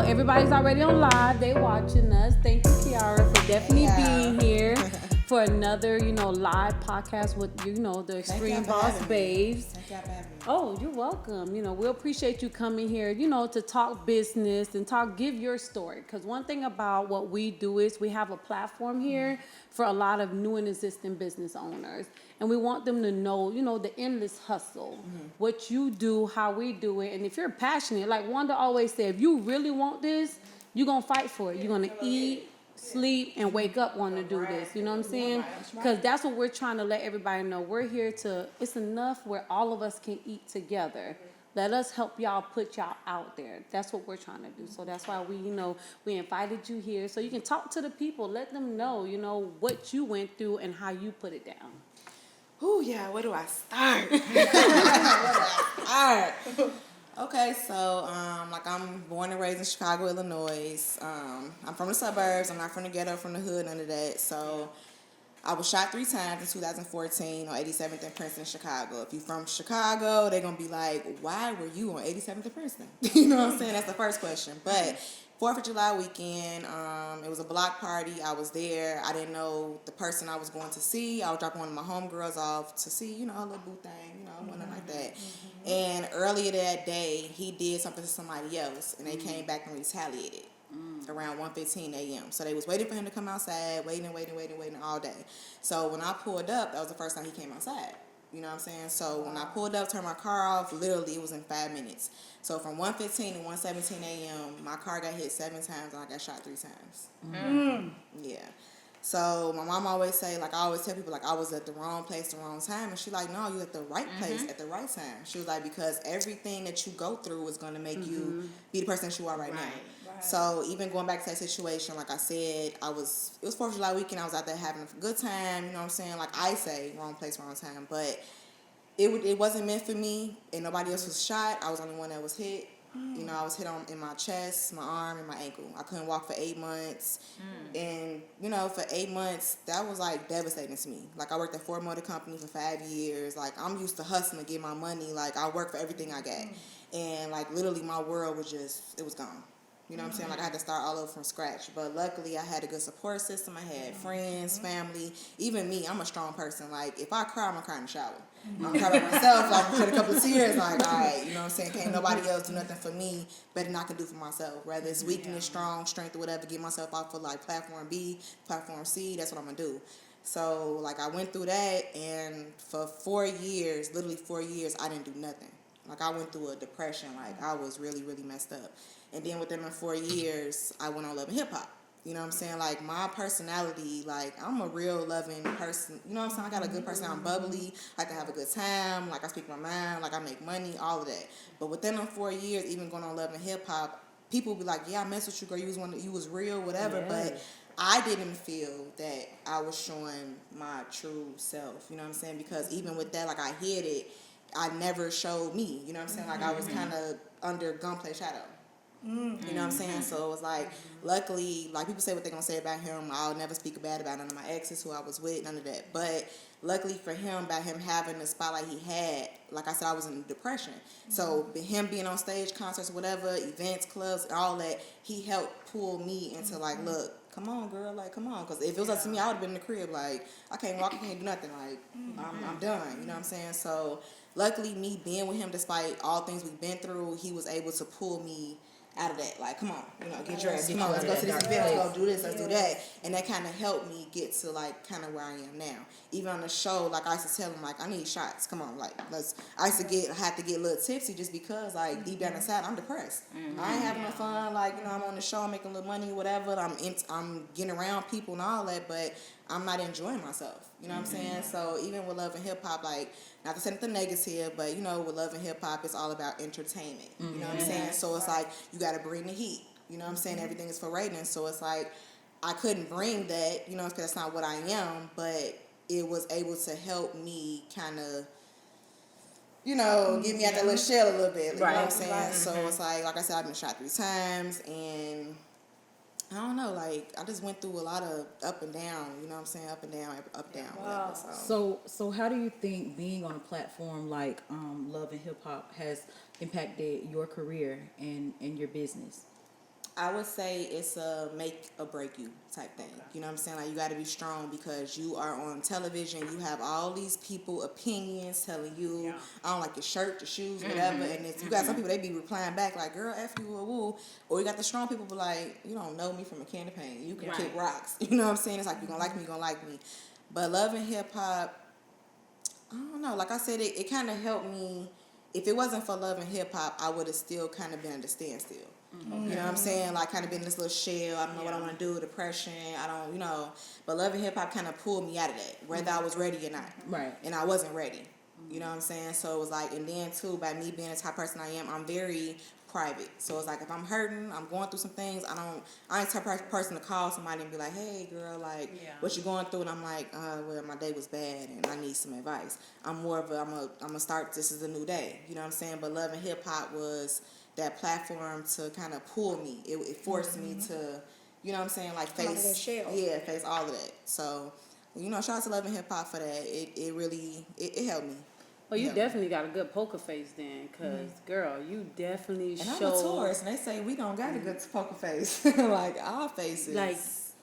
everybody's already on live. They watching us. Thank you, Keyara, for definitely being here for another, live podcast with, the Xtreme Boss Babes. Thank y'all for having me. Oh, you're welcome. We appreciate you coming here, to talk business and give your story. Because one thing about what we do is we have a platform here for a lot of new and existing business owners. And we want them to know, the endless hustle, what you do, how we do it. And if you're passionate, like Wanda always said, if you really want this, you're going to fight for it. You're going to eat, sleep, and wake up wanting to do this. You know what I'm saying? Because that's what we're trying to let everybody know. We're here it's enough where all of us can eat together. Let us help y'all put y'all out there. That's what we're trying to do. So that's why we invited you here. So you can talk to the people. Let them know, what you went through and how you put it down. Oh yeah, where do I start? Okay, so I'm born and raised in Chicago, Illinois. I'm from the suburbs. I'm not from the ghetto, from the hood, none of that. So I was shot 3 times in 2014 on 87th and Princeton, Chicago. If you're from Chicago, they're going to be like, why were you on 87th and Princeton? You know what I'm saying? That's the first question. But 4th of July weekend, it was a block party. I was there. I didn't know the person I was going to see. I was dropping one of my homegirls off to see, a little boo thing, one like that. And earlier that day, he did something to somebody else, and they came back and retaliated around 1:15 a.m. So they was waiting for him to come outside, waiting all day. So when I pulled up, that was the first time he came outside. You know what I'm saying? So when I pulled up, turned my car off, literally it was in 5 minutes. So from 1:15 to 1:17 a.m., my car got hit 7 times and I got shot 3 times. Yeah. So my mom always say, I always tell people, I was at the wrong place, the wrong time. And she like, no, you at the right place at the right time. She was like, because everything that you go through is going to make you be the person that you are right now. Right. So even going back to that situation, like I said, it was 4th of July weekend. I was out there having a good time. You know what I'm saying? Like I say, wrong place, wrong time. But it wasn't meant for me, and nobody else was shot. I was the only one that was hit. I was hit in my chest, my arm, and my ankle. I couldn't walk for 8 months. And, for 8 months, that was, devastating to me. I worked at Ford Motor Company for 5 years. I'm used to hustling to get my money. I work for everything I got. And, literally my world was it was gone. You know what I'm saying? I had to start all over from scratch. But luckily, I had a good support system. I had friends, family. Even me, I'm a strong person. If I cry, I'm going to cry in the shower. I'm going to cry by myself. Shed a couple of tears. All right, you know what I'm saying? Can't nobody else do nothing for me better than I can do for myself. Whether it's weakness, strength, or whatever, get myself out for, platform B, platform C. That's what I'm going to do. So, I went through that, and for 4 years, literally 4 years, I didn't do nothing. I went through a depression. I was really, really messed up. And then within the 4 years, I went on loving hip-hop. You know what I'm saying? My personality, I'm a real loving person. You know what I'm saying? I got a good personality. I'm bubbly. I can have a good time. I speak my mind. I make money, all of that. But within them 4 years, even going on loving hip-hop, people be like, yeah, I mess with you, girl. You was real, whatever. Yeah. But I didn't feel that I was showing my true self. You know what I'm saying? Because even with that, I hid it. I never showed me. You know what I'm saying? I was kind of under gunplay shadow. You know what I'm saying? So it was luckily, people say what they're going to say about him. I'll never speak bad about none of my exes who I was with, none of that. But luckily for him, by him having the spotlight he had, like I said, I was in depression. So him being on stage, concerts, whatever, events, clubs, all that, he helped pull me into look, come on, girl, come on. Because if it was up to me, I would have been in the crib, I can't walk, I can't do nothing. I'm done. You know what I'm saying? So luckily, me being with him, despite all things we've been through, he was able to pull me out of that. Come on, get dressed. Come on, let's go to this event. Let's go do this. Let's do that. And that kind of helped me get to kind of where I am now. Even on the show, I used to tell him I need shots. Come on, let's. I had to get a little tipsy just because deep down inside I'm depressed. I ain't having no fun. I'm on the show, I'm making a little money, whatever. I'm getting around people and all that, but I'm not enjoying myself. You know what I'm saying? So even with love and hip hop, not to say nothing negative, but with love and hip hop, it's all about entertainment. You know what I'm saying? So it's you got to bring the heat. You know what I'm saying? Everything is for ratings. So it's I couldn't bring that, because that's not what I am, but it was able to help me kind of, get me out that little shell a little bit. You know what I'm saying? Right. So it's like I said, I've been shot 3 times, and I don't know, I just went through a lot of up and down, you know what I'm saying? Up and down, Wow. Whatever, So how do you think being on a platform like Love and Hip Hop has impacted your career and your business? I would say it's a make or break you type thing. You know what I'm saying? Like, you got to be strong because you are on television. You have all these people opinions telling you, I don't like your shirt, your shoes, whatever. And if you got some people, they be replying back like, girl, F you, woo, woo. Or you got the strong people be like, you don't know me from a can of paint. You can kick rocks. You know what I'm saying? It's like, you going to like me, you going to like me. But Love and Hip Hop, I don't know. Like I said, it kind of helped me. If it wasn't for Love and Hip Hop, I would have still kind of been at a standstill. You know what I'm saying? Like, kind of been in this little shell. I don't know what I want to do. Depression. I don't, you know. But Love and Hip Hop kind of pulled me out of that, whether I was ready or not. Right. And I wasn't ready. You know what I'm saying? So it was like, and then too, by me being the type of person I am, I'm very private. So it's like, if I'm hurting, I'm going through some things, I ain't the type of person to call somebody and be like, hey girl, like, what you going through? And I'm like, well, my day was bad and I need some advice. I'm more of I'm gonna start, this is a new day. You know what I'm saying? But Love and Hip Hop was that platform to kind of pull me. It forced me to, you know what I'm saying, like, face all of that. So, you know, shout out to Love and Hip Hop for that. It really helped me. Well, you definitely got a good poker face then, because, girl, you definitely And showed... I'm a Taurus, and they say we don't got a good poker face. Like, our faces. Like,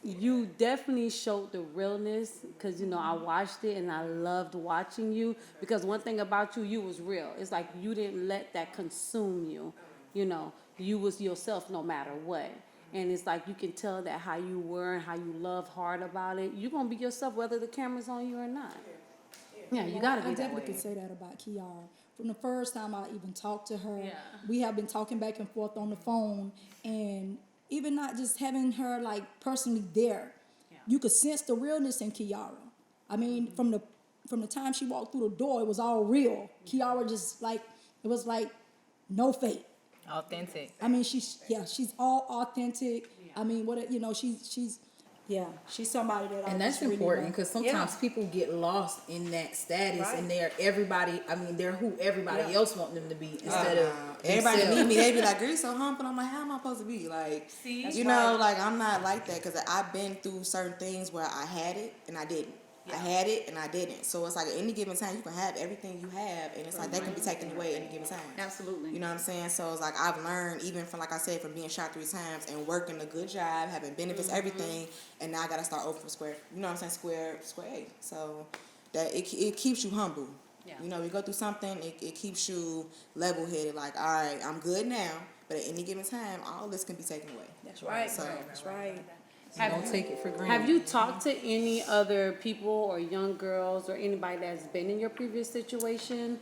you definitely showed the realness, because, you know, I watched it, and I loved watching you, because one thing about you, you was real. It's like you didn't let that consume you. You know, you was yourself no matter what. And it's like you can tell that how you were and how you loved hard about it. You're going to be yourself whether the camera's on you or not. Yeah, you got to be I that definitely way. could say that about Keyara. From the first time I even talked to her, we have been talking back and forth on the phone, and even not just having her like personally there, you could sense the realness in Keyara. I mean, from the time she walked through the door, it was all real. Keyara just like, it was like no fake. Authentic. I mean, she's all authentic. I mean, she's somebody that I And that's just really important love. because sometimes people get lost in that status and they're everybody. I mean, they're who everybody else want them to be instead of everybody themselves. meet me. They be like, "Girl, you so humble." I'm like, "How am I supposed to be?" Like, you know, like, I'm not like that because I've been through certain things where I had it and I didn't. I had it and I didn't. So it's like at any given time you can have everything you have, and it's like that can be taken away at any given time. Absolutely. You know what I'm saying? So it's like I've learned, even from, like I said, from being shot 3 times and working a good job, having benefits, everything, and now I gotta start over from square. You know what I'm saying? Square A. So that it keeps you humble. Yeah. You know, you go through something, it keeps you level headed. Like, all right, I'm good now, but at any given time, all this can be taken away. That's right. So That's right. Don't take it for granted. Have you talked to any other people or young girls or anybody that's been in your previous situation?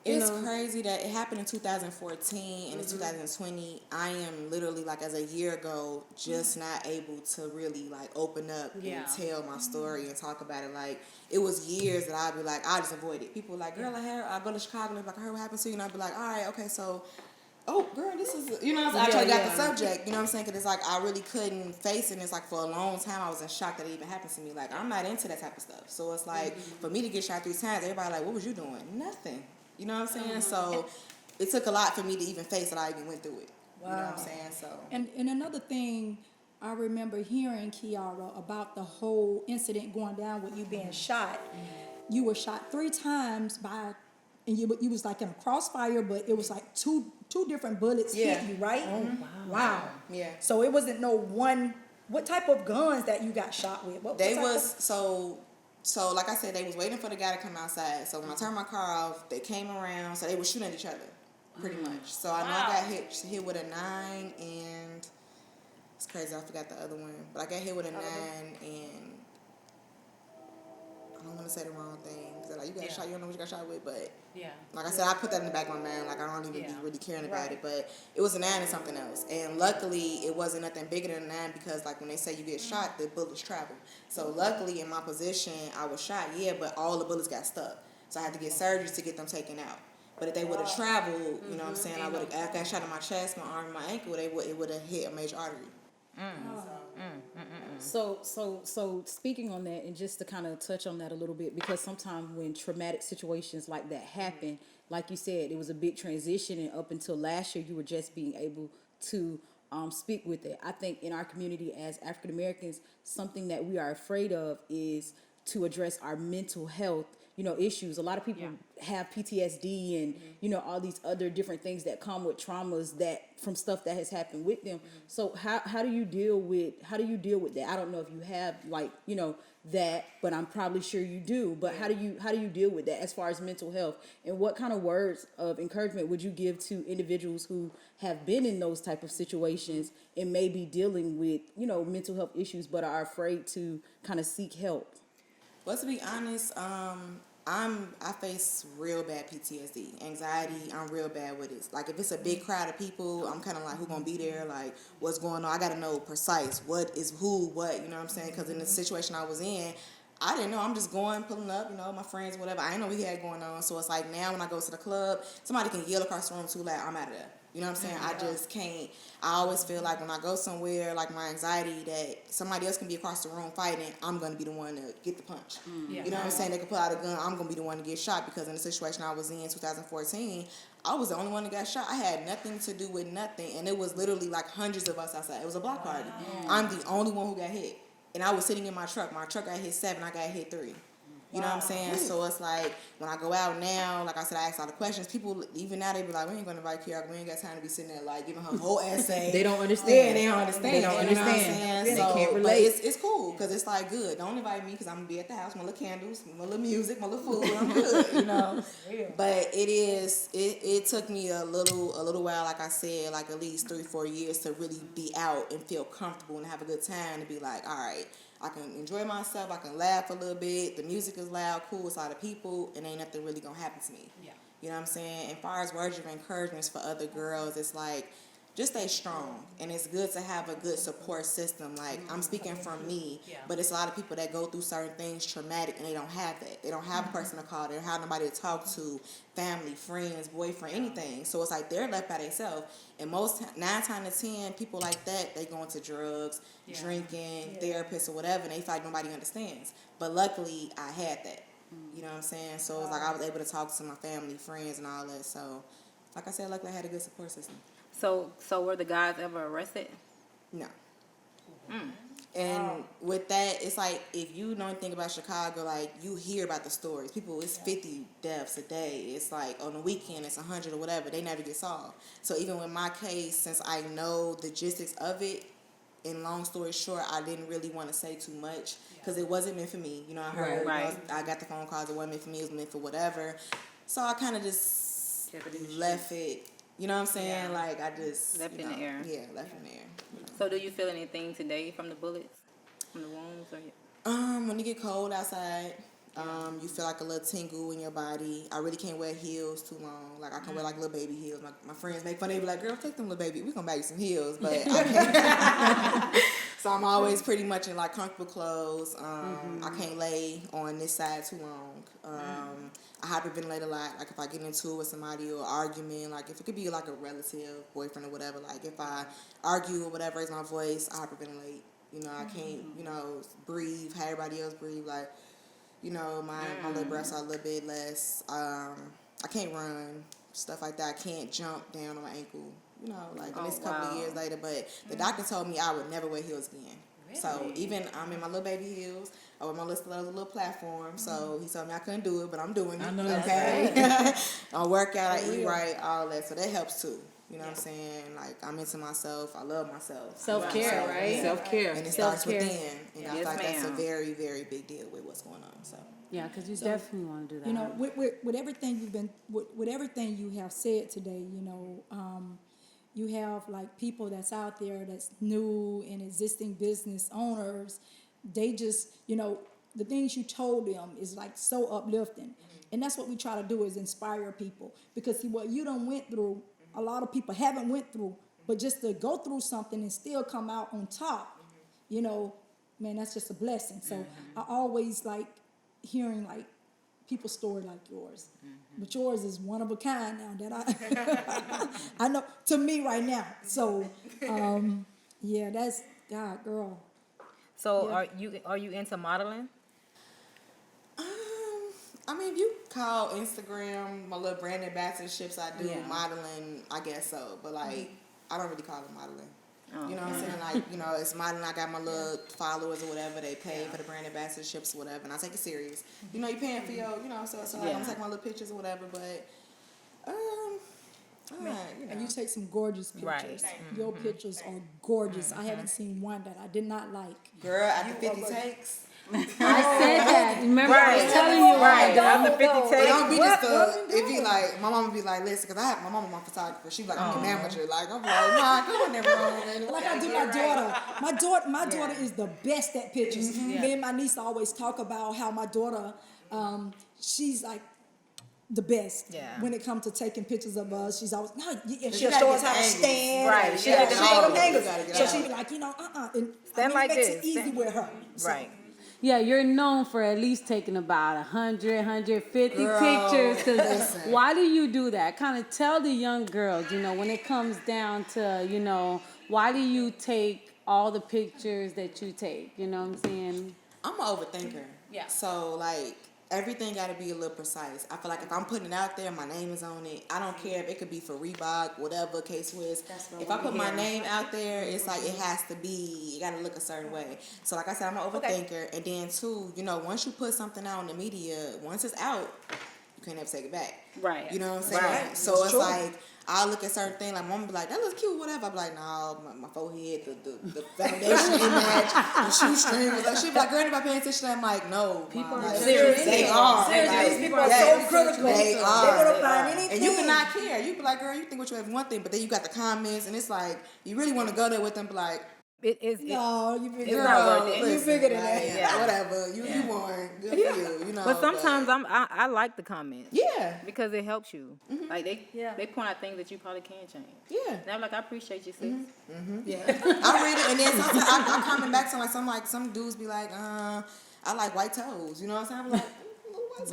It's crazy that it happened in 2014 and in 2020. I am literally, like, as a year ago, just not able to really, like, open up and tell my story and talk about it. Like, it was years that I'd be like, I just avoid it. People were like, girl, I go to Chicago and they're like, I heard what happened to you. And I'd be like, all right, okay, so, oh, girl, this is, you know what I'm saying? I tried to get the subject, you know what I'm saying? Because it's like, I really couldn't face it. And it's like, for a long time, I was in shock that it even happened to me. Like, I'm not into that type of stuff. So it's like, for me to get shot 3 times, everybody like, what was you doing? Nothing. You know what I'm saying? So it took a lot for me to even face that I even went through it. Wow. You know what I'm saying? So And another thing, I remember hearing, Keyara, about the whole incident going down with you being shot. You were shot 3 times and you was like in a crossfire, but it was like two different bullets hit you, right? Oh, Wow. yeah. So it wasn't no one. What type of guns that you got shot with? What They type was so like I said, they was waiting for the guy to come outside. So when I turned my car off, they came around. So they were shooting at each other, pretty much. So I know I got hit with a 9, and it's crazy. I forgot the other one, but I got hit with a 9, and I don't want to say the wrong thing. Cause like, you got shot, you don't know what you got shot with, but like I said, I put that in the back of my mind. Like, I don't even be really caring about it, but it was a 9 and something else. And luckily, it wasn't nothing bigger than a 9 because, like, when they say you get shot, the bullets travel. So luckily, in my position, I was shot, but all the bullets got stuck. So I had to get surgery to get them taken out. But if they would have traveled, you know what I'm saying, I got shot in my chest, my arm, my ankle, it would have hit a major artery. So speaking on that, and just to kind of touch on that a little bit, because sometimes when traumatic situations like that happen, like you said, it was a big transition, and up until last year, you were just being able to speak with it. I think in our community as African Americans, something that we are afraid of is to address our mental health issues. A lot of people have PTSD and, all these other different things that come with traumas that from stuff that has happened with them. So how do you deal with that? I don't know if you have that, but I'm probably sure you do. But how do you deal with that as far as mental health? And what kind of words of encouragement would you give to individuals who have been in those type of situations and may be dealing with, mental health issues but are afraid to kind of seek help? Well, to be honest, I face real bad PTSD, anxiety. I'm real bad with it. Like if it's a big crowd of people, I'm kind of like, who gonna be there? Like what's going on? I gotta know precise what is who, what. You know what I'm saying? Because in the situation I was in, I didn't know. I'm just going, pulling up, my friends, whatever. I didn't know we had going on. So it's like now when I go to the club, somebody can yell across the room too loud. I'm out of there. You know what I'm saying? I just can't. I always feel like when I go somewhere, like my anxiety that somebody else can be across the room fighting, I'm going to be the one to get the punch. You know what I'm saying? They can pull out a gun, I'm going to be the one to get shot, because in the situation I was in 2014, I was the only one that got shot. I had nothing to do with nothing, and it was literally like hundreds of us outside. It was a block party. I'm the only one who got hit. And I was sitting in my truck. My truck got hit 7, I got hit 3. You know what I'm saying? So it's like, when I go out now, like I said, I ask all the questions. People, even now, they be like, we ain't going to invite Keyara. We ain't got time to be sitting there, like, giving her whole essay. They don't understand. Yeah, they don't understand. They don't understand. You know what I'm saying? They So, can't but relate. it's cool, because it's like, good. Don't invite me, because I'm going to be at the house, my little candles, my little music, my little food. I'm good, But it took me a little while, like I said, like at least 3-4 years to really be out and feel comfortable and have a good time, to be like, all right, I can enjoy myself, I can laugh a little bit, the music is loud, cool, it's a lot of people, and ain't nothing really gonna happen to me. Yeah. You know what I'm saying? And as far as words of encouragement for other girls, it's like, just stay strong. And it's good to have a good support system. Like, I'm speaking from me, but it's a lot of people that go through certain things traumatic, and they don't have that. They don't have a person to call, they don't have nobody to talk to, family, friends, boyfriend, anything. So it's like they're left by themselves. And 9 times to 10, people like that, they go into drugs, drinking, therapists or whatever, and they feel like nobody understands. But luckily, I had that. You know what I'm saying? So it was like I was able to talk to my family, friends, and all that. So, like I said, luckily I had a good support system. So were the guys ever arrested? No. And with that, it's like, if you know anything about Chicago, like, you hear about the stories. People, it's 50 deaths a day. It's like, on the weekend, it's 100 or whatever. They never get solved. So even with my case, since I know the logistics of it, in long story short, I didn't really want to say too much, because it wasn't meant for me. I heard, I got the phone calls, it wasn't meant for me, it was meant for whatever. So I kind of just left it. You know what I'm saying? Like, I just... Left in the air. Yeah, left in the air. So do you feel anything today from the bullets? From the wounds? Or... When it get cold outside, you feel like a little tingle in your body. I really can't wear heels too long. Like, I can wear, like, little baby heels. My friends make fun. They be like, girl, take them little baby. We gonna buy you some heels. But I can't. So I'm always pretty much in, like, comfortable clothes. I can't lay on this side too long. I hyperventilate a lot. Like, if I get into it with somebody or argument, like, if it could be, like, a relative, boyfriend or whatever, like, if I argue or whatever, raise my voice, I hyperventilate. I can't, breathe how everybody else breathe. Like, my little breaths are a little bit less. I can't run, stuff like that. I can't jump down on my ankle, and it's a couple of years later. But the doctor told me I would never wear heels again. Really? So even I'm in my little baby heels. I wear my little platform. So he told me I couldn't do it, but I'm doing it. I know. Okay. I work out, I eat right, all that. So that helps too. You know what I'm saying? Like, I'm into myself. I love myself. Self-care, right? Yeah. Self-care. And it starts within. And I Yes, feel like that's a ma'am. very, very big deal with what's going on. So. Yeah, because you definitely want to do that. With everything with everything you have said today, you have like people that's out there that's new and existing business owners. They just, the things you told them is like so uplifting. And that's what we try to do, is inspire people. Because see, what you done went through, a lot of people haven't went through, but just to go through something and still come out on top, man, that's just a blessing. So I always like hearing like people's story like yours. But yours is one of a kind now that I know, to me right now. So that's God, girl. So are you into modeling? I mean, if you call Instagram my little brand ambassadorships, I do modeling, I guess so. But like, I don't really call it modeling. You know what I'm saying? Like, you know, it's mine and I got my little followers or whatever. They pay for the brand ambassadorships or whatever, and I take it serious. You know, you paying for your, you know, so like, I'm taking my little pictures or whatever, but, you know. And you take some gorgeous pictures. Right. Your pictures are gorgeous. I haven't seen one that I did not like. Girl, after 50 takes, I said that. Remember, I was telling you. Right. After 50 it takes. don't be just it be like, my mama be like, listen, because I have my mama, my photographer. She be like, I'm an amateur. Like, I'm like, nah, come on, never wrong. Like I do my daughter is the best at pictures. Me and my niece always talk about how my daughter, she's like the best when it comes to taking pictures of us. She's always and she'll show us how to stand. Right. She'll have to show them angles. Gotta So get she out. be like, and Stand like makes this. it easy with her. So, Right. Yeah, you're known for at least taking about 100, 150 Girl, pictures. 'Cause listen. why do you do that? Kind of tell the young girls, you know, when it comes down to, you know, why do you take all the pictures that you take? You know what I'm saying? I'm an overthinker. Yeah. So, like, everything got to be a little precise. I feel like if I'm putting it out there, my name is on it. I don't care if it could be for Reebok, whatever case was. If I put my name out there, it's like it has to be, it got to look a certain way. So, like I said, I'm an overthinker. And then, too, you know, once you put something out in the media, once it's out, you can't ever take it back. Right. You know what I'm saying? Right. So it's like, I'll look at certain things, like mom be like, that looks cute, whatever. I'm like, no, my forehead, the foundation image, the shoestrings. Like, she be like, girl, anybody paying attention? I'm like, no. People are serious. They are. Seriously, Like, these people are so critical. They are. They're gonna find anything. And you cannot care. You be like, girl, you think what you have one thing, but then you got the comments, and it's like, you really want to go there with them, be like, It is. No, you figured girl, not worth it. listen, You figured it out. like, Yeah. whatever. You won. Good for you. You know. But sometimes I like the comments. Yeah. Because it helps you. Like they point out things that you probably can change. Yeah. And I'm like, I appreciate you, sis. Yeah. I read it, and then sometimes I comment back to some dudes be like, I like white toes. You know what I'm saying? I'm like,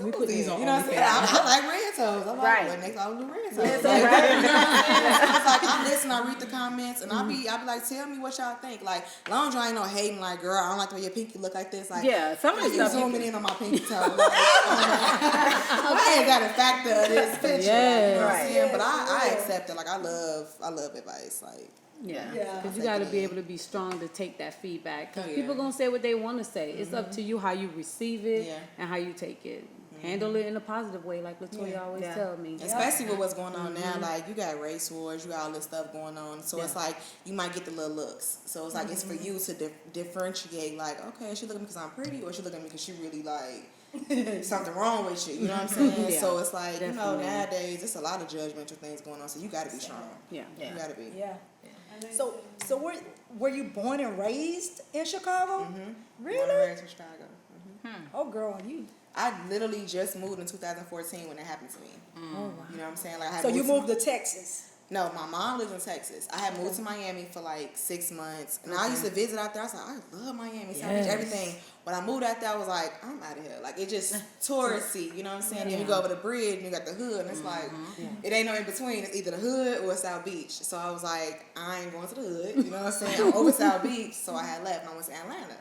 we put these on. You know what I'm saying? I like red toes. I like Right. next I will do red toes. Like, you know what I'm saying? So it's like I listen, I read the comments, and I be like, tell me what y'all think. Like, long as y'all ain't no hating, like, girl, I don't like the way your pinky look like this. Like, Yeah, some of the you stuff zooming in on my pinky toe. Like, why is that a factor of this picture? Yes. You know what I'm Right. saying? But I accept it. Like, I love advice. Like. Yeah. Yeah. Because you got to be able to be strong to take that feedback. Because Oh, yeah. people going to say what they want to say. It's up to you how you receive it and how you take it. Handle it in a positive way, like Latoya always tell me. Especially with what's going on now, like you got race wars, you got all this stuff going on. So it's like you might get the little looks. So it's like it's for you to differentiate. Like, okay, she looking at me because I'm pretty, or she looking at me because she really like something wrong with you. You know what I'm saying? Yeah, So it's like definitely. you know nowadays it's a lot of judgmental things going on. So you got to be strong. Yeah. You got to be. Yeah. So were you born and raised in Chicago? Born and Really? raised in Chicago. Oh, girl, you. I literally just moved in 2014 when it happened to me. Oh, wow. You know what I'm saying? Like I had So you to- moved to Texas. No, my mom lives in Texas. I had moved to Miami for like 6 months. And I used to visit out there. I was like, I love Miami. South Beach, everything. When I moved out there, I was like, I'm out of here. Like, it just touristy, you know what I'm saying? Then you go over the bridge and you got the hood. And it's like, it ain't no in between. It's either the hood or South Beach. So I was like, I ain't going to the hood. You know what I'm saying? I'm over South Beach. So I had left and I went to Atlanta.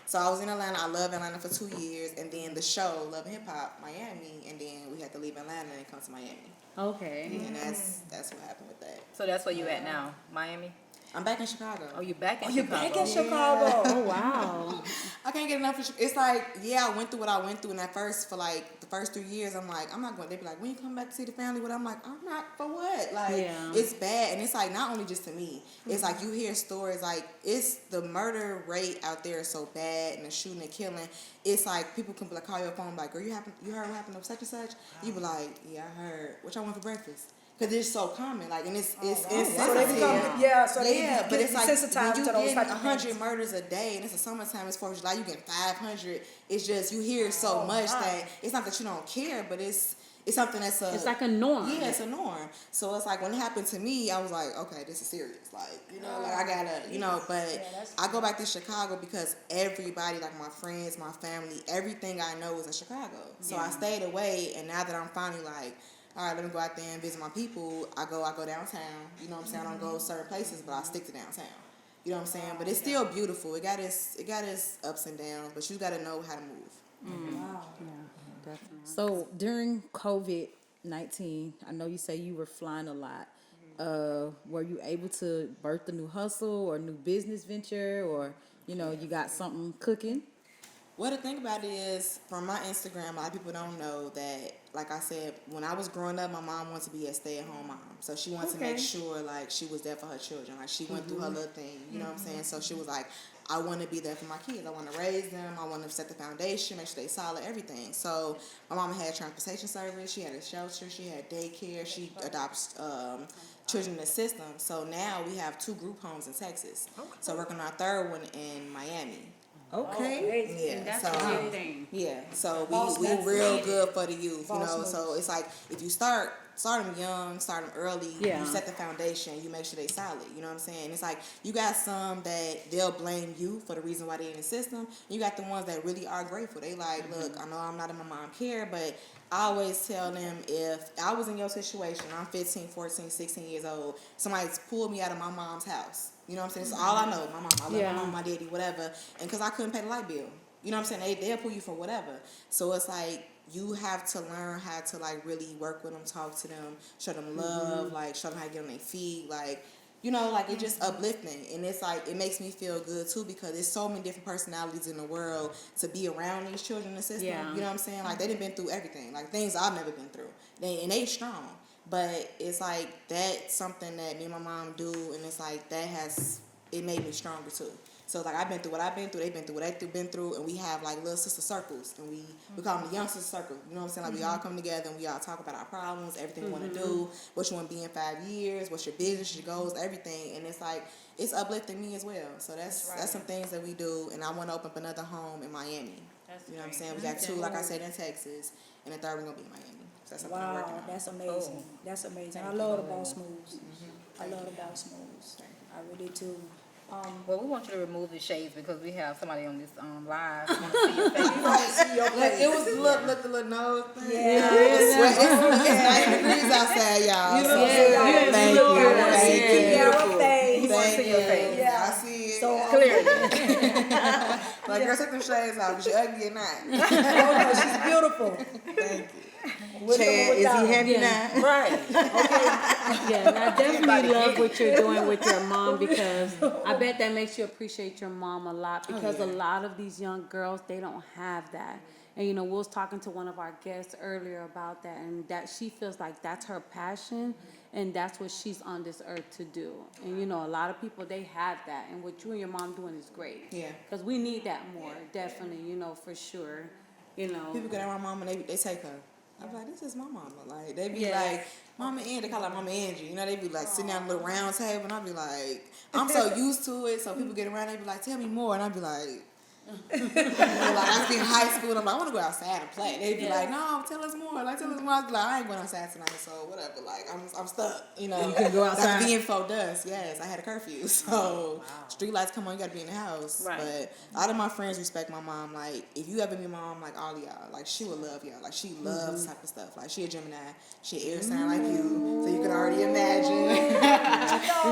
So I was in Atlanta. I loved Atlanta for 2 years. And then the show, Love and Hip Hop, Miami. And then we had to leave Atlanta and come to Miami. Okay. And that's what happened with that. So that's where you at now, Miami. I'm back in Chicago. Oh, you back in You're Chicago. back in Chicago. Oh, wow. I can't get enough of It's like, I went through what I went through. And at first, for like the first 3 years, I'm like, I'm not going. They be like, when you come back to see the family? What? I'm like, I'm not for what? Like, it's bad. And it's like, not only just to me. It's like, you hear stories like, it's the murder rate out there is so bad and the shooting and killing. It's like, people can be like, call your phone, like, girl, you heard what happened to such and such? You be like, yeah, I heard. What y'all want for breakfast? Because it's so common, like, and it's So they insensitive. become, so they Yeah, but it's like desensitized when you to those get type of 100 things. murders a day, and it's the summertime, it's 4th of July, you get 500. It's just you hear so much that it's not that you don't care, but it's something that's It's like a norm. Yeah, it's a norm. So it's like when it happened to me, I was like, okay, this is serious. Like, you know, like I gotta, but I go back to Chicago because everybody, like my friends, my family, everything I know is in Chicago. So I stayed away, and now that I'm finally like, all right, let me go out there and visit my people. I go downtown. You know what I'm saying? I don't go certain places, but I stick to downtown. You know what I'm saying? But it's still beautiful. It got its ups and downs, but you got to know how to move. Wow. Definitely. So during COVID-19, I know you say you were flying a lot. were you able to birth a new hustle or new business venture, or you got something cooking? Well, the thing about it is, from my Instagram, a lot of people don't know that, like I said, when I was growing up, my mom wanted to be a stay-at-home mom. So she wanted to make sure, like, she was there for her children. Like, she went through her little thing, you know what I'm saying? So she was like, I want to be there for my kids. I want to raise them. I want to set the foundation, make sure they solid, everything. So my mama had transportation service. She had a shelter. She had daycare. She adopts children in the system. So now we have 2 group homes in Texas. So we're working on our 3rd one in Miami. Okay. Yeah, That's so a good thing. yeah, so Boss we moves. real good for the youth, you Boss know. moves. So it's like if you start them young, start them early, Yeah. you set the foundation, you make sure they solid. You know what I'm saying? It's like you got some that they'll blame you for the reason why they in the system. You got the ones that really are grateful. They like, look, I know I'm not in my mom care, but I always tell them if I was in your situation, I'm 15, 14, 16 years old, somebody's pulled me out of my mom's house. You know what I'm saying? It's all I know. My mom, I love my mom, my daddy, whatever. And because I couldn't pay the light bill. You know what I'm saying? They'll pull you for whatever. So it's like you have to learn how to like really work with them, talk to them, show them love, like show them how to get on their feet, like, you know, like it's just uplifting. And it's like it makes me feel good too because there's so many different personalities in the world to be around these children in the system. Yeah. You know what I'm saying? Like they done been through everything, like things I've never been through. They strong. But it's like that's something that me and my mom do, and it's like it made me stronger too. So like I've been through what I've been through, they've been through what they've been through, and we have like little sister circles, and we call them the young sister circle. You know what I'm saying? Like we all come together and we all talk about our problems, everything we want to do, what you want to be in 5 years, what's your business, your goals, everything. And it's like it's uplifting me as well. So that's some things that we do, and I want to open up another home in Miami. You know what I'm saying? We got 2, like I said, in Texas, and the 3rd one gonna be in Miami. So that's something we're working Wow, on. that's amazing. That's amazing. I love the boss moves. I love the boss moves. I really do. Well, we want you to remove the shades because we have somebody on this live. Want to see your face. Look, it was the little nose thing. Yeah. It's 90 degrees outside, y'all. Thank you. I want to see Thank you. Keyara face. We want to see your face. I see it. So Clearly. Like, girl, take them shades off. She ugly or not. oh no, she's beautiful. Thank you. With them or without them. happy Yeah. now? Right. Yeah, and I definitely love what you're doing with your mom because I bet that makes you appreciate your mom a lot because a lot of these young girls, they don't have that. And, you know, we was talking to one of our guests earlier about that and that she feels like that's her passion and that's what she's on this earth to do. And, you know, a lot of people, they have that. And what you and your mom doing is great. Yeah. Because we need that more, definitely, you know, for sure. You know. People get around my mama and they take her. I'm like, this is my mama. Like, they be like, Mama Angie. They call her Mama Angie. You know, they be like sitting down at a little round table and I be like, I'm so used to it. So people get around, they be like, tell me more. And I be like, you know, like I be in high school and I'm like, I want to go outside and play. They be like, no, tell us more. Like, tell us more. I be like, I ain't going outside tonight, so whatever. Like, I'm stuck. You know, You can go outside. Like being before dusk. Yes, I had a curfew. So street lights come on, you got to be in the house. Right. But a lot of my friends respect my mom. Like, if you ever meet my mom, like all of y'all, like she would love y'all. Like she loves this type of stuff. Like she a Gemini. She air sign like you, so you can already imagine.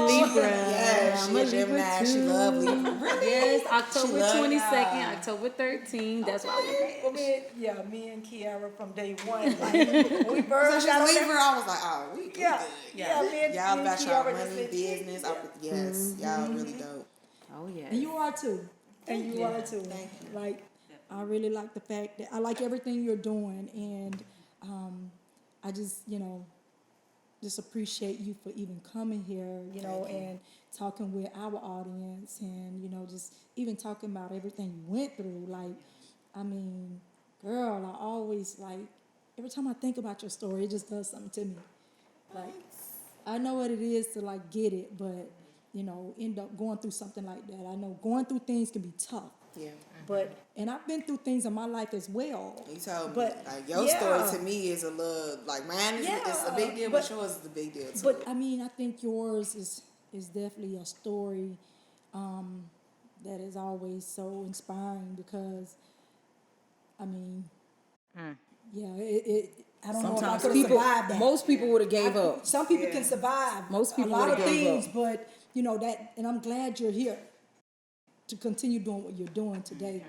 Libra. Yeah, I'm she a a Gemini. Libra She too. love Libra. Really? Yes, October love 22nd, October 13th. That's why we Me and Keyara from day one. Like, when we first So got on she's that- Libra. I was like, oh, we good. me and Y'all about Keyara y'all just money, said, business. Yes, y'all really dope. Oh, yeah. And you are too. And you are too. Thank you. Like, I really like the fact that I like everything you're doing, and I just, you know, just appreciate you for even coming here, you know, and talking with our audience, and you know, just even talking about everything you went through. Like, I mean, girl, I always like every time I think about your story, it just does something to me. Like, I know what it is to like get it, but you know, end up going through something like that. I know going through things can be tough. Yeah. But and I've been through things in my life as well. You told me. But, Like, your yeah. story to me is a little, like, mine is it's a big deal, but yours is a big deal, too. But I mean, I think yours is definitely a story that is always so inspiring because, I mean, yeah, I don't know if I Sometimes could people, survive that. most people would have gave up. Some people can survive Most people a lot of would've gave things, up. but you know that, and I'm glad you're here to continue doing what you're doing today.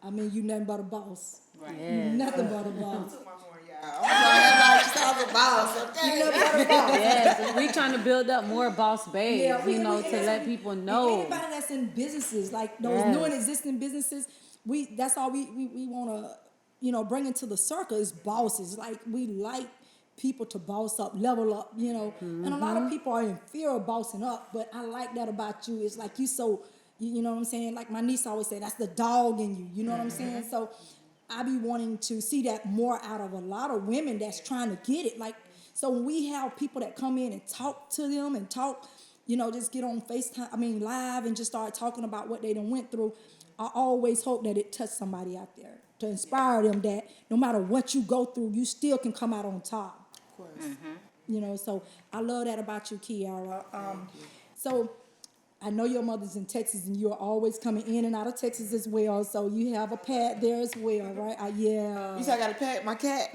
I mean, you nothing but a boss. Yeah. Nothing but a boss. Everybody sounds a boss. Okay. Yes, we trying to build up more boss babes, Yeah, you know, to let people know. Anybody that's in businesses, like those new and existing businesses, that's all we want to, bring into the circle is bosses. Like we like people to boss up, level up, And a lot of people are in fear of bossing up, but I like that about you. It's like you know what I'm saying? Like my niece always say, that's the dog in you. You know what I'm saying? So I be wanting to see that more out of a lot of women that's trying to get it. Like, so when we have people that come in and talk to them and talk, just get on FaceTime, live and just start talking about what they done went through, I always hope that it touched somebody out there to inspire them that no matter what you go through, you still can come out on top. Of course. So I love that about you, Keyara. So I know your mother's in Texas, and you're always coming in and out of Texas as well. So you have a pet there as well, right? Yeah. You said I got a pet, my cat.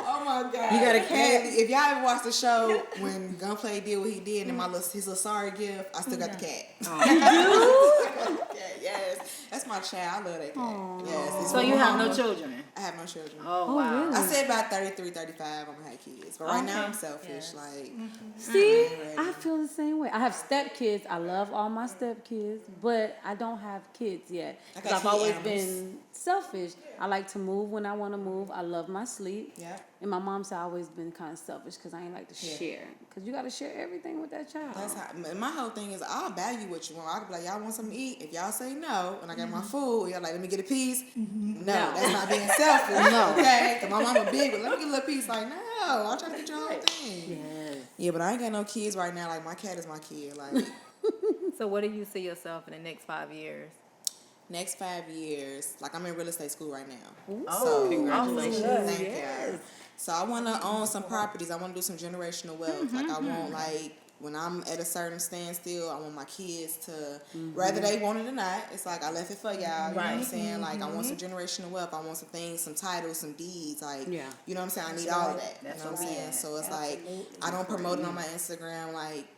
Oh my God. You got a cat? If y'all ever watched the show when Gunplay did what he did and his little sorry gift, I still got the cat. Oh. Yes. That's my child. I love that cat. Aww. Yes. So you have no children? I have no children. Oh, wow. I said about 33, 35, I'm gonna have kids. But right now I'm selfish. Like, See, I feel the same way. I have stepkids. I love all my stepkids, but I don't have kids yet. I Because got I've always animals. been selfish. I like to move when I want to move. I love my sleep. Yeah. And my mom said I always been kind of selfish because I ain't like to share. Because you got to share everything with that child. That's how. My whole thing is I'll value what you want. I'll be like, y'all want something to eat? If y'all say no, and I got my food, y'all like, let me get a piece. No, that's not being selfish. No, okay. Cause my mama big, but let me get a little piece. Like, no, I'm trying to get your whole thing. Yes. Yeah, but I ain't got no kids right now. Like my cat is my kid. Like So what do you see yourself in the next 5 years? next 5 years, like I'm in real estate school right now. Oh, congratulations. Thank you. So I want to own some properties. I want to do some generational wealth. Like I want like when I'm at a certain standstill, I want my kids to, whether they want it or not, it's like I left it for y'all. You know what I'm saying? Like I want some generational wealth. I want some things, some titles, some deeds. Like, you know what I'm saying? I need all of that. That's you know what I'm right. saying? So it's like I don't promote it on my Instagram. Like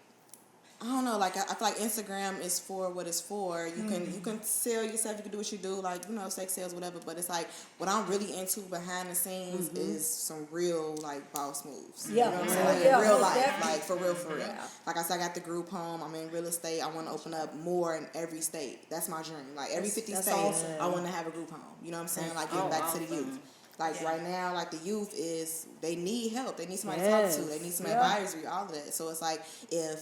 I don't know, like I feel like Instagram is for what it's for. You can sell yourself, you can do what you do, like, sex sales, whatever, but it's like what I'm really into behind the scenes is some real like boss moves. Yeah. You know what I'm saying? Like Yeah, in real most life. definitely. Like for real. Like I said, I got the group home, I'm in real estate, I wanna open up more in every state. That's my dream. Like every 50 That's states awesome. I wanna have a group home. You know what I'm saying? Like getting back to the youth. Like right now, like the youth they need help. They need somebody to talk to. They need some advisory, all of that. So it's like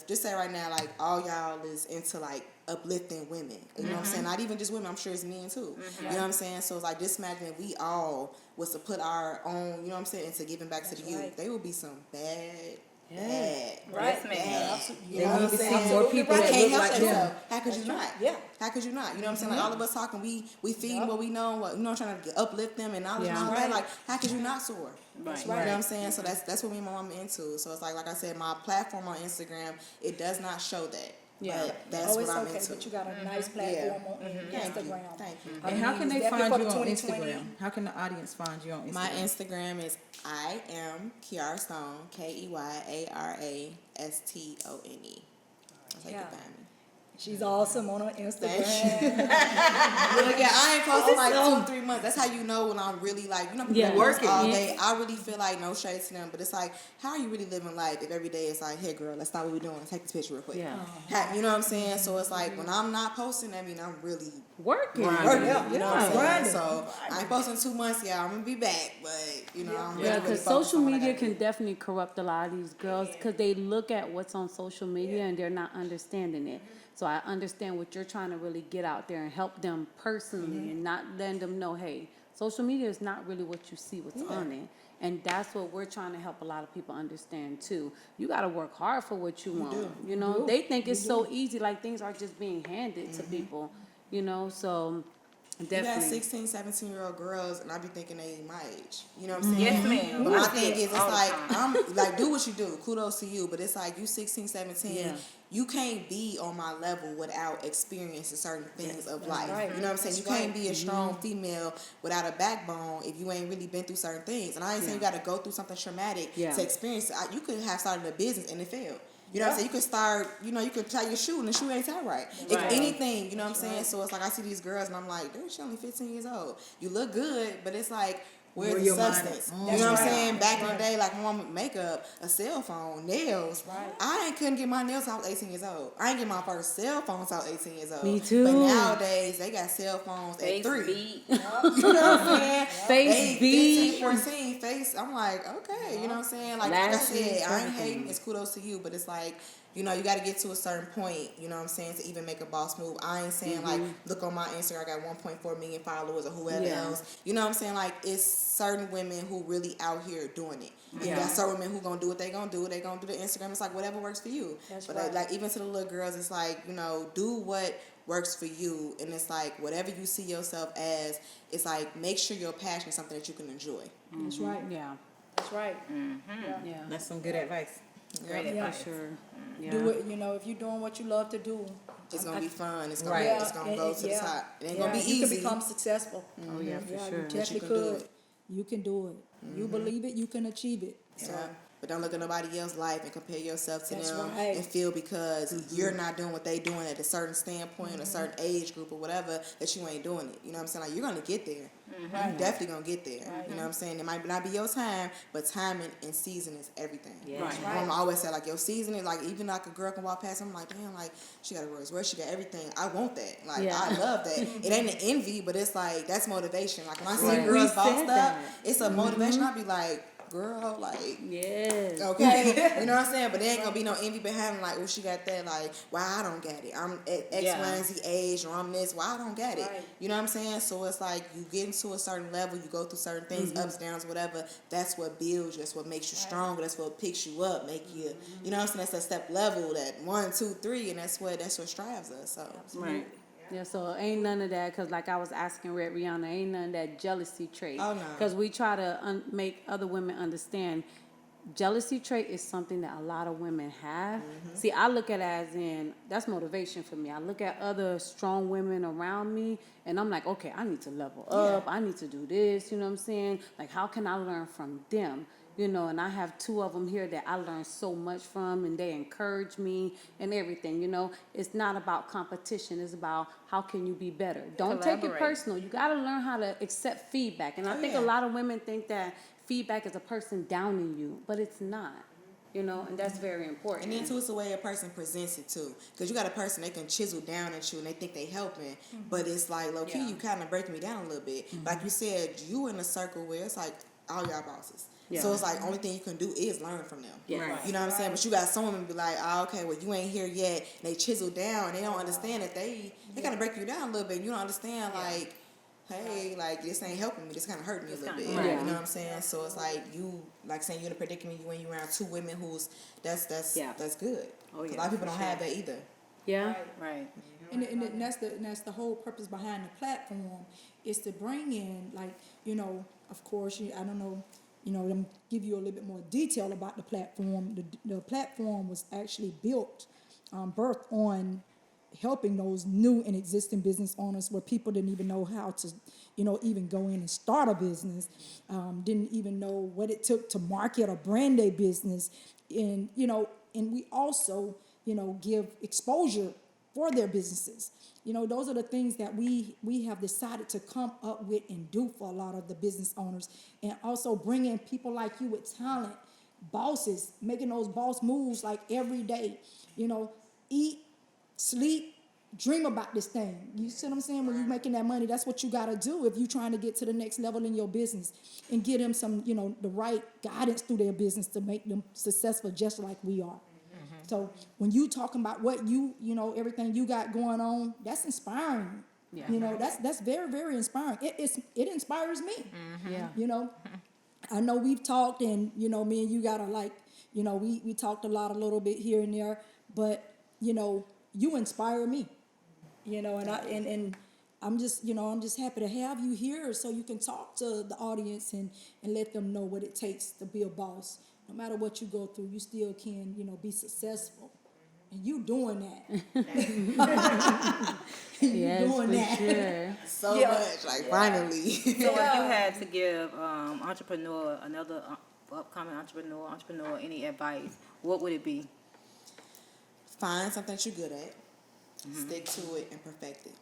just say right now, like all y'all is into like uplifting women. You know what I'm saying? Not even just women, I'm sure it's men too. You know what I'm saying? So it's like just imagine if we all was to put our own, you know what I'm saying, into giving back to the youth. They would be some bad. Right, man. You know what I'm saying? more people I that can't look help like themselves. How could you not? Yeah. How could you not? You know what I'm saying? Like all of us talking, we feeding what we know, trying to uplift them and knowledge and all that. Like how could you not soar? Right. You know what I'm saying? So that's what me and my mom into. So it's like I said, my platform on Instagram, it does not show that. Yeah. But that's It's what I'm okay, into. but you got a nice platform on Instagram. Thank you. And how can they Is that find for you the on 2020? Instagram? How can the audience find you on Instagram? My Instagram is I am Keyara Stone, KeyaraStone. That's how you can find me. She's awesome on her Instagram. But again, I ain't posted like 2 or 3 months. That's how you know when I'm really like, people that work all day. I really feel like no shade to them, but it's like, how are you really living life if every day it's like, hey girl, let's stop what we're doing, take this picture real quick. Yeah. You know what I'm saying? So it's like when I'm not posting, that mean I'm really Working. working. You know what I'm saying? Grinding. So I ain't posting 2 months, y'all. I'm gonna be back, but I'm really, Yeah, really because focused social on what I media gotta can do. definitely corrupt a lot of these girls because they look at what's on social media and they're not understanding it. So I understand what you're trying to really get out there and help them personally and not letting them know, hey, social media is not really what you see what's on it. And that's what we're trying to help a lot of people understand too. You got to work hard for what you want. You know, they think it's so easy, like things are just being handed to people, so You got definitely. 16, 17-year-old girls, and I be thinking they my age. You know what I'm saying? Yes, ma'am. But my thing is, it's All the like, time. I'm like, do what you do. Kudos to you. But it's like, you 16, 17, Yeah. you can't be on my level without experiencing certain things of life. right. You know what I'm saying? You can't be a strong female without a backbone if you ain't really been through certain things. And I ain't saying you got to go through something traumatic to experience it. You could have started a business and it failed. You know what I'm saying? You could start, you could tie your shoe and the shoe ain't tied right. If anything, you know what I'm saying? So it's like I see these girls and I'm like, dude, she only 15 years old. You look good, but it's like, where's the your mind substance? is. You know what I'm saying? Back in the day, like my mom would makeup, a cell phone, nails. I couldn't get my nails until I was 18 years old. I ain't get my first cell phone until I was 18 years old. Me too. But nowadays, they got cell phones at 3. beat. You know what I'm saying? Face beat. 15, 14, face. I'm like, okay, you know what I'm saying? Like I Lashes, said, I ain't everything. hating. It's kudos to you, but it's like, you got to get to a certain point, you know what I'm saying, to even make a boss move. I ain't saying, like, look on my Instagram, I got 1.4 million followers or whoever else. You know what I'm saying? Like, it's certain women who really out here doing it. And you got certain women who going to do what they going to do. They going to do the Instagram. It's like, whatever works for you. But, like, even to the little girls, it's like, do what works for you. And it's like, whatever you see yourself as, it's like, make sure your passion is something that you can enjoy. That's right. Yeah. That's right. Yeah. That's some good advice. Great Yeah. advice. Sure. Yeah. Do it, if you're doing what you love to do. It's going to be fun. It's going Right. to it's gonna go to the top. It ain't going to be You easy. can become successful. Oh yeah, for Yeah, sure. you definitely can do could. it. You can do it. You believe it, you can achieve it. So, Yeah. But don't look at nobody else's life and compare yourself to That's them right. and feel because you're not doing what they doing at a certain standpoint, a certain age group or whatever, that you ain't doing it. You know what I'm saying? Like, you're going to get there. You're definitely going to get there. You know what I'm saying? It might not be your time, but timing and season is everything. Yeah. Right. My mama always said, like, your season is, like, even like a girl can walk past, I'm like, damn, like, she got a Rolls Royce, she got everything. I want that. Like, Yeah. I love that. It ain't an envy, but it's like, that's motivation. Like, when I see Right. girls We bossed said up, that. it's a motivation. I'll be like, girl, like, Yes. okay, you know what I'm saying? But there ain't gonna be no envy behind like, oh, she got that, like, why I don't get it? I'm at X, Yeah. Y, and Z age, or I'm this, why I don't get it? Right. You know what I'm saying? So it's like you get into a certain level, you go through certain things, ups, downs, whatever. That's what builds you, that's what makes you stronger, that's what picks you up, make you, you know what I'm saying? That's that step level, that 1, 2, 3, and that's what strives us. So Right. Yeah, so ain't none of that, because like I was asking Red Rihanna, ain't none of that jealousy trait. Oh, no. Because we try to make other women understand jealousy trait is something that a lot of women have. See, I look at it as in, that's motivation for me. I look at other strong women around me, and I'm like, okay, I need to level up. I need to do this, you know what I'm saying? Like, how can I learn from them? And I have 2 of them here that I learned so much from, and they encourage me and everything, It's not about competition. It's about how can you be better. Don't take it Collaborate. personal. You got to learn how to accept feedback. And I think a lot of women think that feedback is a person downing you, but it's not, and that's very important. and then too, it's the way a person presents it too. Because you got a person, they can chisel down at you and they think they helping, but it's like, low key, you kind of break me down a little bit. Like you said, you in a circle where it's like all y'all bosses. Yeah. So it's like only thing you can do is learn from them. Yeah. Right. You know what I'm saying? But you got some women be like, oh, okay, well, you ain't here yet. And they chisel down and they don't understand that they kind of break you down a little bit. You don't understand, like, hey, like, this ain't helping me. This kind of hurting me a little bit. Right. You know what I'm saying? So it's like saying you're in a predicament when you're around 2 women who's, that's good. Oh, 'Cause yeah, a lot of people for don't have that either. Yeah. Right. And that's the whole purpose behind the platform, is to bring in, like, of course, I don't know, them give you a little bit more detail about the platform. The platform was actually built, birthed on helping those new and existing business owners where people didn't even know how to, even go in and start a business, didn't even know what it took to market or brand a business. And, and we also, give exposure for their businesses. Those are the things that we have decided to come up with and do for a lot of the business owners. And also bring in people like you with talent, bosses, making those boss moves like every day. Eat, sleep, dream about this thing. You see what I'm saying? When you're making that money, that's what you got to do if you're trying to get to the next level in your business, and get them some, the right guidance through their business to make them successful just like we are. So when you talking about what everything you got going on, that's inspiring. Yeah. That's very, very inspiring. It inspires me. Yeah. I know we've talked, and me and you gotta, like, we talked a little bit here and there, but you inspire me. And I'm just happy to have you here so you can talk to the audience and let them know what it takes to be a boss. No matter what you go through, you still can, be successful. And you doing that. Yes, doing for that. sure. So much, like, finally. So if you had to give another upcoming entrepreneur, any advice, what would it be? find something that you're good at, stick to it, and perfect it.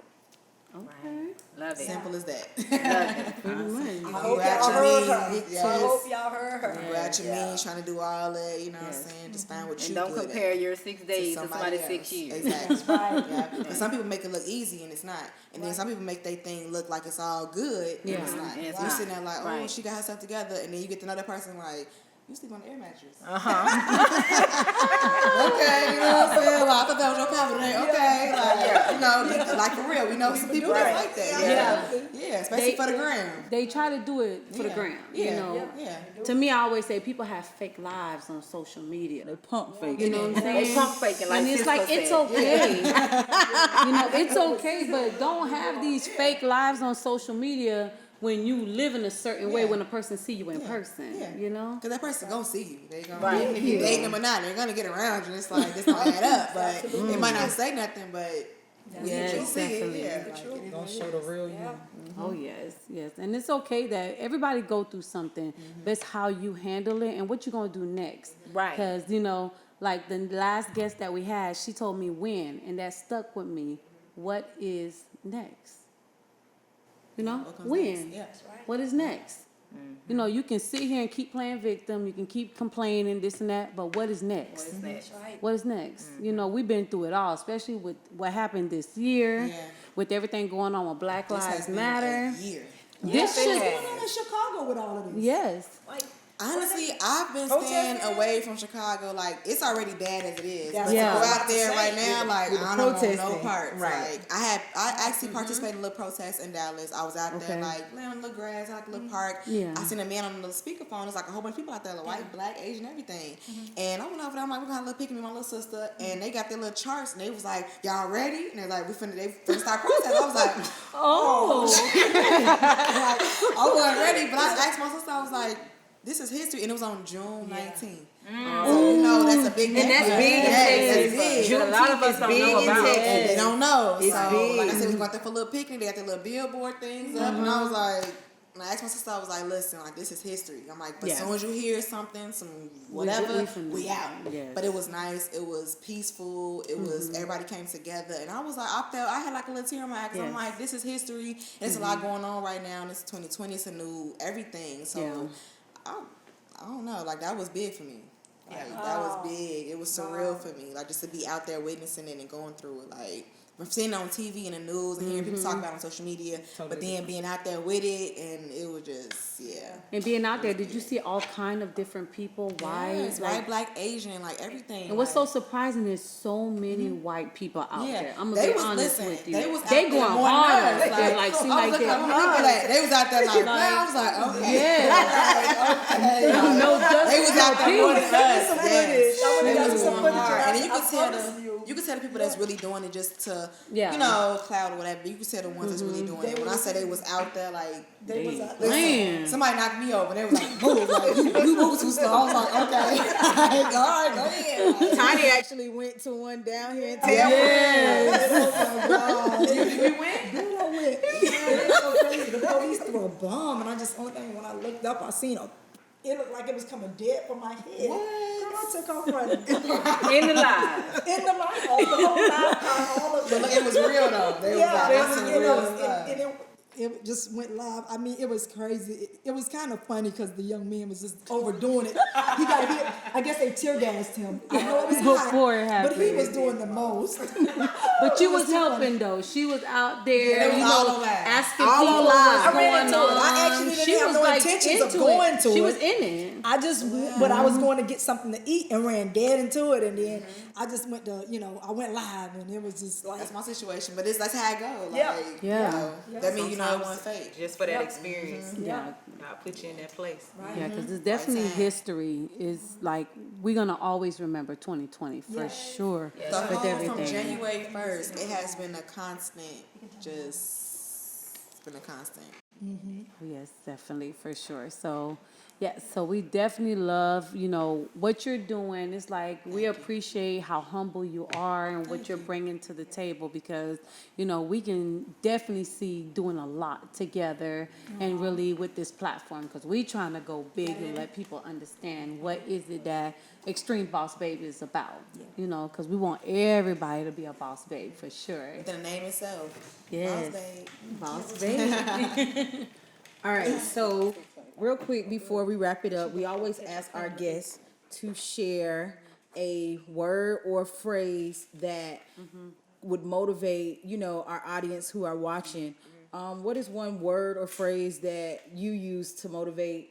Okay. Love it. Simple as that. Pretty much. I hope Go out y'all your heard means. her. Yes. I hope y'all heard her. Go out your means, trying to do all that, you know what I'm saying? Just find what And you don't good compare at. your 6 days to somebody's else. 6 years. Exactly. Yeah. Because some people make it look easy and it's not. And then some people make their thing look like it's all good and it's not. And it's You not. sitting there like, oh, Right. she got herself together. And then you get to know that person like, you sleep on the air mattress. Okay, you know what I'm saying? Like, I thought that was your confidence. Okay, like, you know, like for real, we know some people that's like that. Yeah, especially for the gram. They try to do it for the Yeah. gram. Yeah. You know. Yeah. To me, I always say people have fake lives on social media. They pump fake. You know what I'm saying? They pump faking like and it's Cisco like it's said. okay. You know, it's okay, but don't have these fake lives on social media when you live in a certain way when a person see you in person. Yeah. You know? Because that person gonna see you. They gonna, Right. even if you dating them or not, they're gonna get around you. It's like, this don't add up. But they might not say nothing, but Yes, you see definitely. it. Yeah. Like, Don't show the real you. Oh yes, yes, and it's okay that everybody go through something. But it's how you handle it and what you gonna do next. Right. Because you know, like the last guest that we had, she told me when, and that stuck with me. What is next? You know, What comes when? next? Yeah. What is next? You know, you can sit here and keep playing victim. You can keep complaining this and that, but what is next? What is next? What is next? You know, we've been through it all, especially with what happened this year, Yeah. with everything going on with Black This has Lives been Matter. a year. This it should, has. What's going on in Chicago with all of this? yes. Like, Honestly, I've been staying away from Chicago. Like, it's already bad as it is. Yeah. But Yeah. to go out there right now, like, with the I don't want no protesting. parts. Right. Like, I actually participated in a little protest in Dallas. I was out there, Okay. like, laying on the little grass, like a little park. Yeah. I seen a man on the little speakerphone. It's like a whole bunch of people out there, like white, black, Asian, everything. And I went over there. I'm like, we got a little picking me, my little sister. And they got their little charts. And they was like, y'all ready? And they're like, they finna start protesting. I was like, I wasn't ready. But I asked my sister, I was like, this is history, and it was on June 19th. So you know that's a big day. And that's for us. big in Yes, Texas. that's big. A lot of us don't know about it. And they don't know. It's so big. like I said, we went there for a little picnic. They got their little billboard things up, and I was like, and I asked my sister, I was like, listen, like this is history. I'm like, but as soon as you hear something, some whatever, we out. Yes. But it was nice. It was peaceful. It was everybody came together, and I was like, I had like a little tear in my eye 'cause I'm Yes. like, this is history. And there's a lot going on right now, and it's 2020. It's a new everything. So I don't know. Like that was big for me. Like that was big. It was surreal for me. Like just to be out there witnessing it and going through it. Like from seeing it on TV and the news and hearing people talk about it on social media, but then being out there with it, and it was just And being out there, did you see all kind of different people, white, Yes, like, white, black, Asian, like everything. and what's so like, surprising is so many white people out Yeah. there. I'm gonna They be was- honest listen, with you. they was out They there going more than hard. us. They're like, seem I was like looking they're at the people that they was out there like, man, I was like, okay. Yeah. No justice. They was out there more than us. some footage. I They would've got was some going footage. hard. And then I promise you can tell the people that's really doing it just to, Yeah. you know, cloud or whatever. But you can tell the ones that's really doing it. When I say they was out there, like, They was out listen, Man. somebody knocked me over. They was like, move, like, you move too slow. I was like, okay. Like, all right, go ahead. Like, Tiny actually went to one down here in Tampa. We went. Dude, I went. It's so crazy. The police threw a bomb, and I just only thing when I looked up, I seen a. It looked like it was coming dead from my head. What? Girl, I took off running. In the live. In the light, all the whole live, all of but it. look, it was real though. They was Yeah, like, it this was, is real stuff. it just went live. I mean, it was crazy. It was kind of funny because the young man was just overdoing it. He got hit. I guess they tear gassed him. I know it was hot, Before it but he happened. was doing the most. But you was helping though. She was out there, they was you all know, on live. asking All people on what's live. I ran going into on. it. I actually didn't have no intentions of into going it. to She it. was in it. I just, but I was going to get something to eat and ran dead into it, and then I just went to, I went live, and it was just like, That's my situation, but that's how it goes. Like, Yeah. Yeah. You know, that means you know it wasn't fake. Just for that experience. Yeah. God put you in that place. Yeah, because it's definitely time. history. Is like we're gonna always remember 2020 for sure. The With whole from everything. January 1st, it has been a constant. It's been a constant. Yes, definitely, for sure. So, yes, so we definitely love, what you're doing. It's like we appreciate how humble you are and what you're bringing to the table because, we can definitely see doing a lot together and really with this platform because we trying to go big and let people understand what is it that Xtreme Boss Babe is about, because we want everybody to be a boss babe for sure. Within the name itself. Yes. Boss babe. Boss babe. All right, so real quick before we wrap it up, we always ask our guests to share a word or phrase that would motivate, our audience who are watching. What is one word or phrase that you use to motivate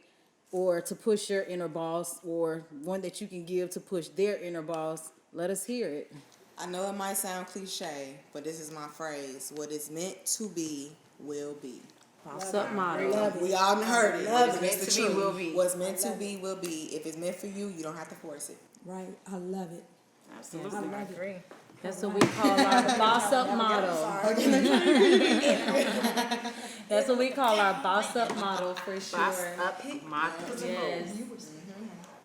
or to push your inner boss, or one that you can give to push their inner boss? Let us hear it. I know it might sound cliche, but this is my phrase. What is meant to be will be. Boss up model. We all done heard it. Love It's it. the Meant to be truth. will be. What's meant to be will be. If it's meant for you, you don't have to force it. Right. I love it. Absolutely, I agree. That's what we call our boss up model. That's what we call our boss up model for sure. Up, model. Yes.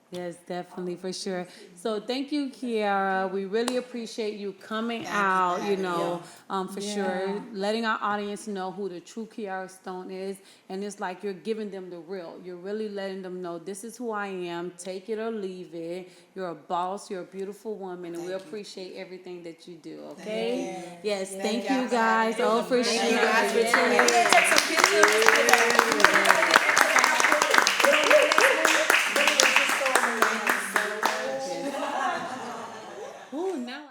Yes, definitely, for sure. So thank you, Keyara. We really appreciate you coming out, for sure, letting our audience know who the true Keyara Stone is. And it's like you're giving them the real. You're really letting them know this is who I am. Take it or leave it. You're a boss. You're a beautiful woman. And we appreciate everything that you do, okay? Yes, thank you guys. Oh, for sure. Thank you guys for tuning in. Take some pictures.